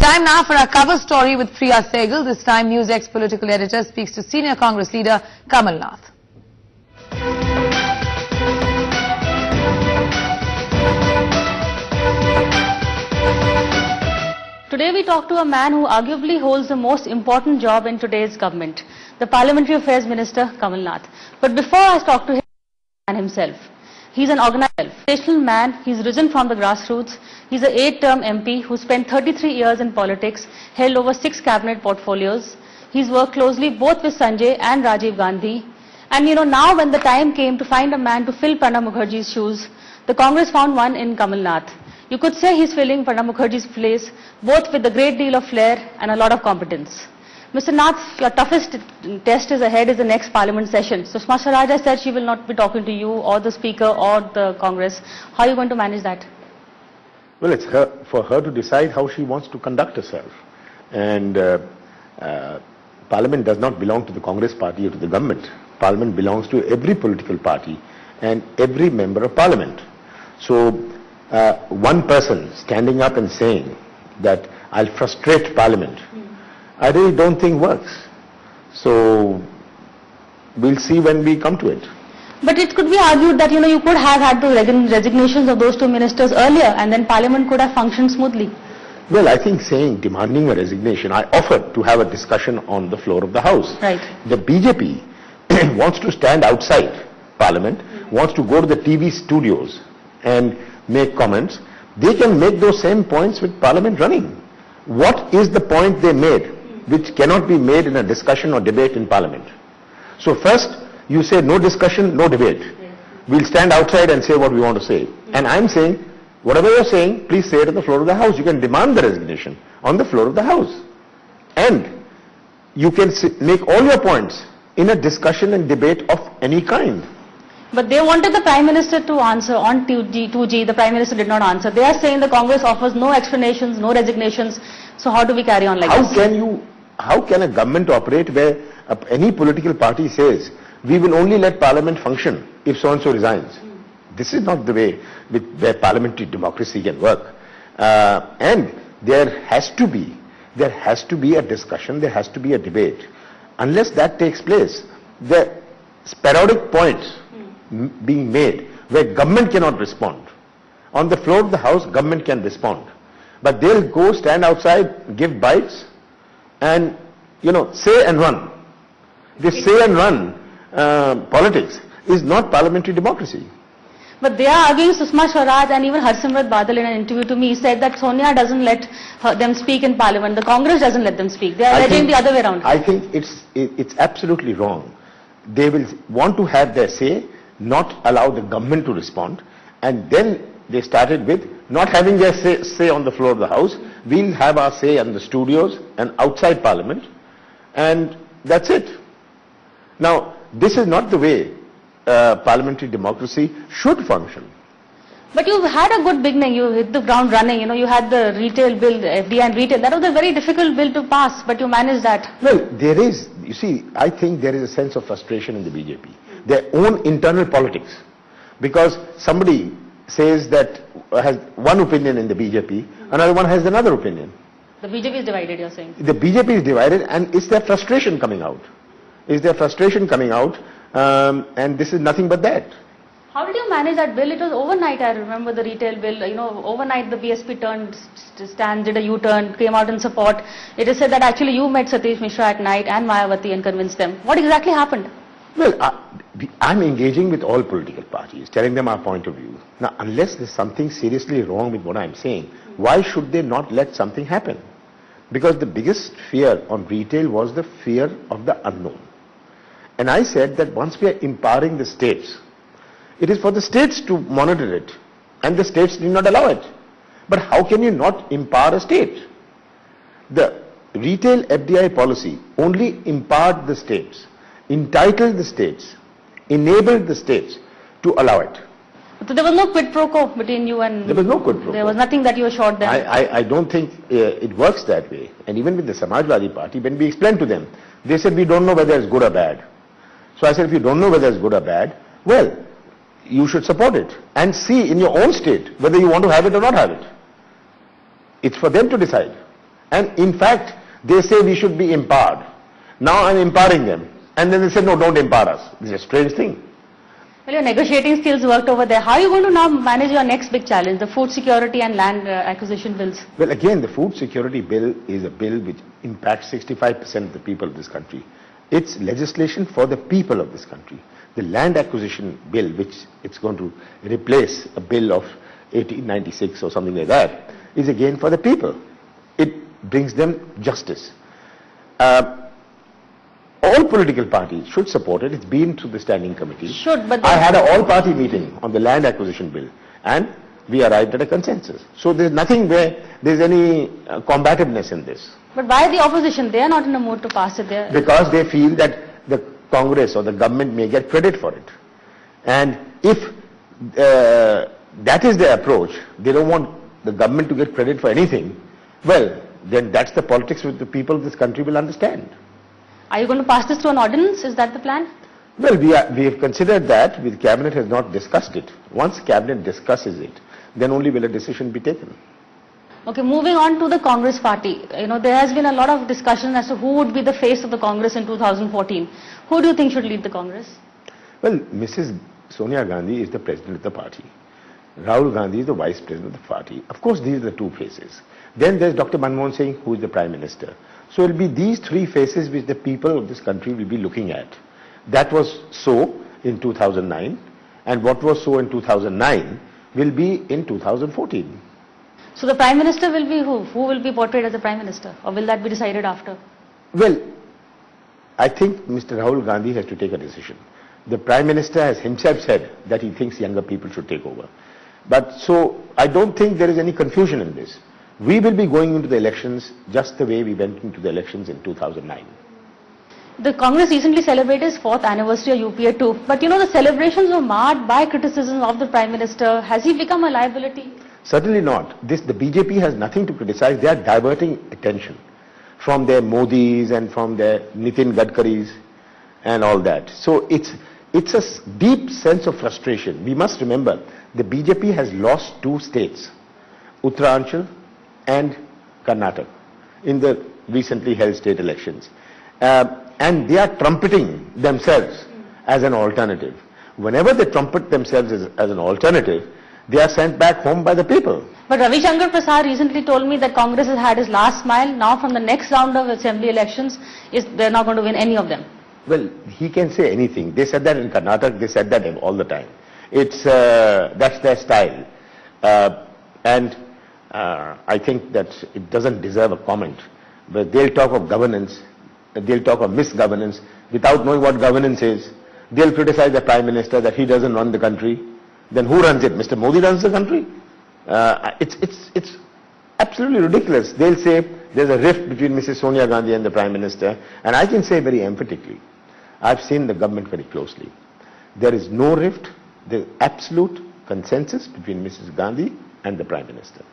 Time now for our cover story with Priya Sehgal. This time, NewsX political editor speaks to senior Congress leader Kamal Nath. Today we talk to a man who arguably holds the most important job in today's government, the Parliamentary Affairs Minister Kamal Nath. But before I talk to him, himself, he's an organizational man. He's risen from the grassroots. He's an 8-term MP who spent 33 years in politics, held over 6 cabinet portfolios. He's worked closely both with Sanjay and Rajiv Gandhi. And now when the time came to find a man to fill Pranab Mukherjee's shoes, the Congress found one in Kamal Nath. You could say he's filling Pranab Mukherjee's place, both with a great deal of flair and a lot of competence. Mr. Nath, your toughest test is ahead is the next Parliament session. So Sushma Swaraj has said she will not be talking to you or the Speaker or the Congress. How are you going to manage that? Well, it's for her to decide how she wants to conduct herself. And Parliament does not belong to the Congress party or to the government. Parliament belongs to every political party and every member of Parliament. So one person standing up and saying that I'll frustrate Parliament, I really don't think works. So we'll see when we come to it. But it could be argued that you could have had the resignations of those 2 ministers earlier and then Parliament could have functioned smoothly. Well, I think demanding a resignation, I offered to have a discussion on the floor of the House. Right. The BJP wants to stand outside Parliament, wants to go to the TV studios and make comments. They can make those same points with Parliament running. What is the point they made which cannot be made in a discussion or debate in Parliament? So first, you say no discussion, no debate. Yes. We'll stand outside and say what we want to say. And I'm saying, whatever you're saying, please say it on the floor of the House. You can demand the resignation on the floor of the House. And you can make all your points in a discussion and debate of any kind. But they wanted the Prime Minister to answer on 2G. The Prime Minister did not answer. They are saying the Congress offers no explanations, no resignations. So how do we carry on like this? How can a government operate where any political party says, we will only let Parliament function if so-and-so resigns? This is not the way where parliamentary democracy can work. And there has to be a discussion, there has to be a debate. Unless that takes place, the sporadic points being made where government cannot respond. On the floor of the House, government can respond. But they'll go stand outside, give bites, and, say and run. This say and run politics is not parliamentary democracy. But they are arguing, Sushma Swaraj and even Harsimrat Badal in an interview to me said that Sonia doesn't let them speak in Parliament. The Congress doesn't let them speak. They are alleging the other way around. I think it's absolutely wrong. They will want to have their say, not allow the government to respond, and then they started with not having their say on the floor of the House. We'll have our say in the studios and outside Parliament, and that's it. Now, this is not the way parliamentary democracy should function. But you had a good beginning. You hit the ground running. You had the retail bill, the FDI and retail. That was a very difficult bill to pass, but you managed that. Well, there is. You see, I think there is a sense of frustration in the BJP. Their own internal politics. Because somebody says that has one opinion in the BJP, another one has another opinion. The BJP is divided, you're saying? The BJP is divided, and it's their frustration coming out. And this is nothing but that. How did you manage that bill? It was overnight, I remember the retail bill. Overnight the BSP turned stand, did a U-turn, came out in support. It is said that actually you met Satish Mishra at night and Mayawati and convinced them. What exactly happened? Well, I'm engaging with all political parties, telling them our point of view. Now, unless there's something seriously wrong with what I'm saying, why should they not let something happen? Because the biggest fear on retail was the fear of the unknown. And I said that once we are empowering the states, it is for the states to monitor it, and the states did not allow it. But how can you not empower a state? The retail FDI policy only empowered the states, entitled the states, enabled the states to allow it. So there was no quid pro quo between you and... There was no quid pro quo. There was nothing that you assured them. I don't think it works that way. And even with the Samajwadi Party, when we explained to them, they said we don't know whether it's good or bad. So I said, if you don't know whether it's good or bad, well, you should support it and see in your own state whether you want to have it or not have it. It's for them to decide. And in fact, they say we should be empowered. Now I'm empowering them. And then they say, no, don't empower us. This is a strange thing. Well, your negotiating skills worked over there. How are you going to now manage your next big challenge, the food security and land acquisition bills? Well, again, the food security bill is a bill which impacts 65% of the people of this country. It's legislation for the people of this country. The land acquisition bill, which it's going to replace a bill of 1896 or something like that, is again for the people. It brings them justice. All political parties should support it. It's been through the standing committee. Should, but I had an all-party meeting on the land acquisition bill, and we arrived at a consensus. So there's nothing where there's any combativeness in this. But why the opposition? They are not in a mood to pass it there. Because they feel that the Congress or the government may get credit for it. And if that is their approach, they don't want the government to get credit for anything, well, then that's the politics which the people of this country will understand. Are you going to pass this through an ordinance? Is that the plan? Well, we have considered that. The Cabinet has not discussed it. Once Cabinet discusses it, then only will a decision be taken. Okay, moving on to the Congress party. You know, there has been a lot of discussion as to who would be the face of the Congress in 2014. Who do you think should lead the Congress? Well, Mrs. Sonia Gandhi is the president of the party. Rahul Gandhi is the vice president of the party. Of course, these are the two faces. Then there's Dr. Manmohan Singh, who is the prime minister. So it will be these three faces which the people of this country will be looking at. That was so in 2009, and what was so in 2009 will be in 2014. So the Prime Minister will be who? Who will be portrayed as the Prime Minister? Or will that be decided after? Well, I think Mr. Rahul Gandhi has to take a decision. The Prime Minister has himself said that he thinks younger people should take over. But so I don't think there is any confusion in this. We will be going into the elections just the way we went into the elections in 2009. The Congress recently celebrated its 4th anniversary of UPA 2. But you know, the celebrations were marred by criticism of the Prime Minister. Has he become a liability? Certainly not. The BJP has nothing to criticize. They are diverting attention from their Modis and from their Nitin Gadkaris and all that. So it's a deep sense of frustration. We must remember, the BJP has lost 2 states, Uttaranchal and Karnataka, in the recently held state elections. And they are trumpeting themselves as an alternative. Whenever they trumpet themselves as an alternative, they are sent back home by the people. But Ravi Shankar Prasad recently told me that Congress has had its last smile. Now from the next round of assembly elections, they're not going to win any of them. Well, he can say anything. They said that in Karnataka, they said that all the time. That's their style. I think that it doesn't deserve a comment. But they'll talk of governance, they'll talk of misgovernance without knowing what governance is. They'll criticize the Prime Minister that he doesn't run the country. Then who runs it? Mr. Modi runs the country? It's absolutely ridiculous. They'll say there's a rift between Mrs. Sonia Gandhi and the Prime Minister. And I can say very emphatically, I've seen the government very closely. There is no rift. There's absolute consensus between Mrs. Gandhi and the Prime Minister.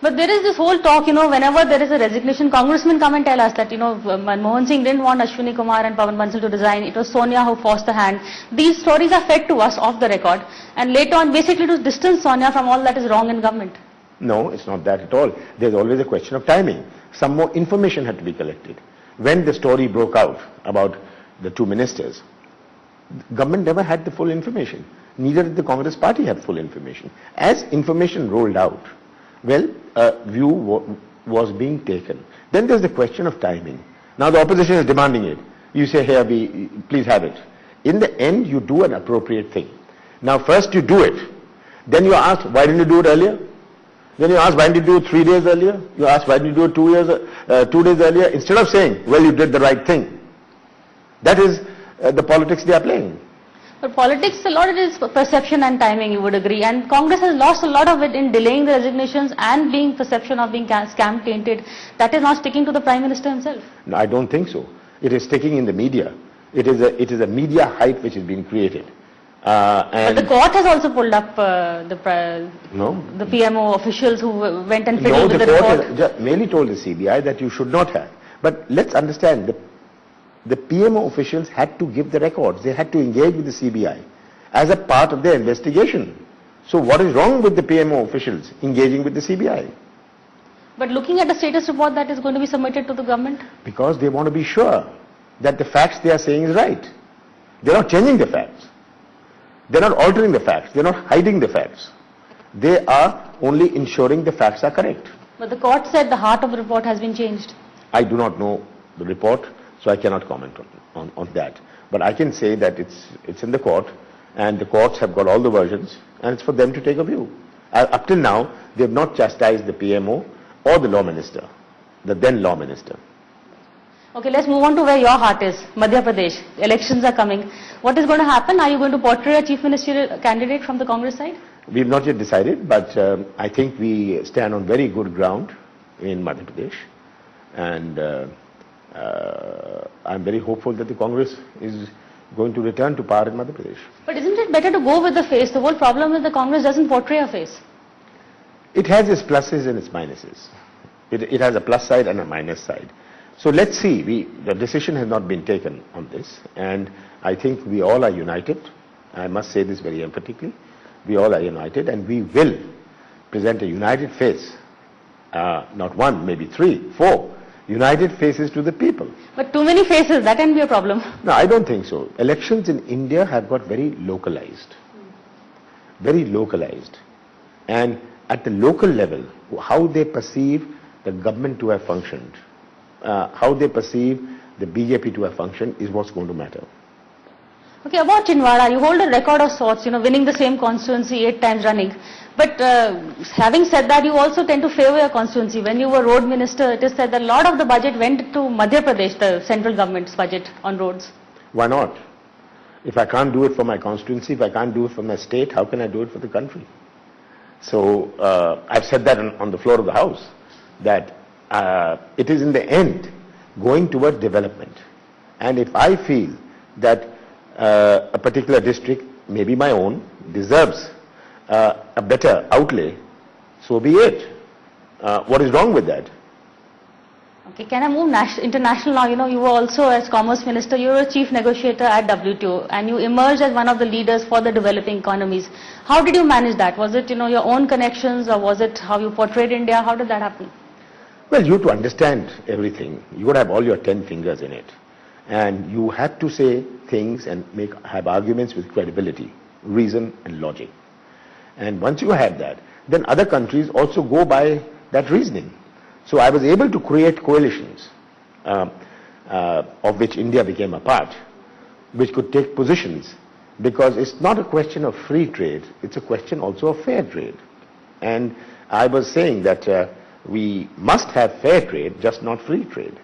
But there is this whole talk, you know, whenever there is a resignation, congressmen come and tell us that, you know, Manmohan Singh didn't want Ashwini Kumar and Pawan Bansal to resign. It was Sonia who forced the hand. These stories are fed to us off the record. And later on, basically to distance Sonia from all that is wrong in government. No, it's not that at all. There's always a question of timing. Some more information had to be collected. When the story broke out about the 2 ministers, government never had the full information. Neither did the Congress party have full information. As information rolled out, well, a view was being taken. Then there's the question of timing. Now the opposition is demanding it. You say, here, please have it. In the end, you do an appropriate thing. Now first you do it. Then you ask, why didn't you do it earlier? Then you ask, why didn't you do it 3 days earlier? You ask, why didn't you do it 2 days earlier? Instead of saying, well, you did the right thing. That is the politics they are playing. But politics, a lot of it is perception and timing, you would agree. And Congress has lost a lot of it in delaying the resignations and being perception of being scam tainted. That is not sticking to the Prime Minister himself. No, I don't think so. It is sticking in the media. It is a media hype which has been created. But the court has also pulled up the PMO officials who went and fiddled with the report. The court has merely told the CBI that you should not have. But let's understand, the PMO officials had to give the records. They had to engage with the CBI as a part of their investigation. So what is wrong with the PMO officials engaging with the CBI? But looking at the status report that is going to be submitted to the government? Because they want to be sure that the facts they are saying is right. They're not changing the facts. They're not altering the facts. They're not hiding the facts. They are only ensuring the facts are correct. But the court said the heart of the report has been changed. I do not know the report, so I cannot comment on that. But I can say that it's in the court, and the courts have got all the versions, and it's for them to take a view. Up till now, they have not chastised the PMO or the law minister, the then law minister. Okay, let's move on to where your heart is, Madhya Pradesh. Elections are coming. What is going to happen? Are you going to portray a chief ministerial candidate from the Congress side? We have not yet decided, but I think we stand on very good ground in Madhya Pradesh, and I'm very hopeful that the Congress is going to return to power in Madhya Pradesh. But isn't it better to go with the face? The whole problem is the Congress doesn't portray a face. It has its pluses and its minuses. It has a plus side and a minus side. So let's see. The decision has not been taken on this, and I think we all are united. I must say this very emphatically. We all are united, and we will present a united face, not one, maybe 3, 4, united faces to the people. But too many faces, that can be a problem. No, I don't think so. Elections in India have got very localized. Very localized. And at the local level, how they perceive the government to have functioned, how they perceive the BJP to have functioned is what's going to matter. Okay, about Chhindwara, you hold a record of sorts, winning the same constituency 8 times running. But having said that, you also tend to favor your constituency. When you were road minister, it is said that a lot of the budget went to Madhya Pradesh, the central government's budget on roads. Why not? If I can't do it for my constituency, if I can't do it for my state, how can I do it for the country? So I've said that on the floor of the House, that it is in the end going towards development. And if I feel that a particular district, maybe my own, deserves a better outlay, so be it. What is wrong with that? Okay, can I move international now? You were also, as Commerce Minister, you were a chief negotiator at WTO, and you emerged as one of the leaders for the developing economies. How did you manage that? Was it, your own connections, or was it how you portrayed India? How did that happen? Well, you have to understand everything. You got to have all your 10 fingers in it. And you have to say things and have arguments with credibility, reason and logic. And once you have that, then other countries also go by that reasoning. So I was able to create coalitions, of which India became a part, which could take positions, because it's not a question of free trade, it's a question also of fair trade. And I was saying that we must have fair trade, just not free trade.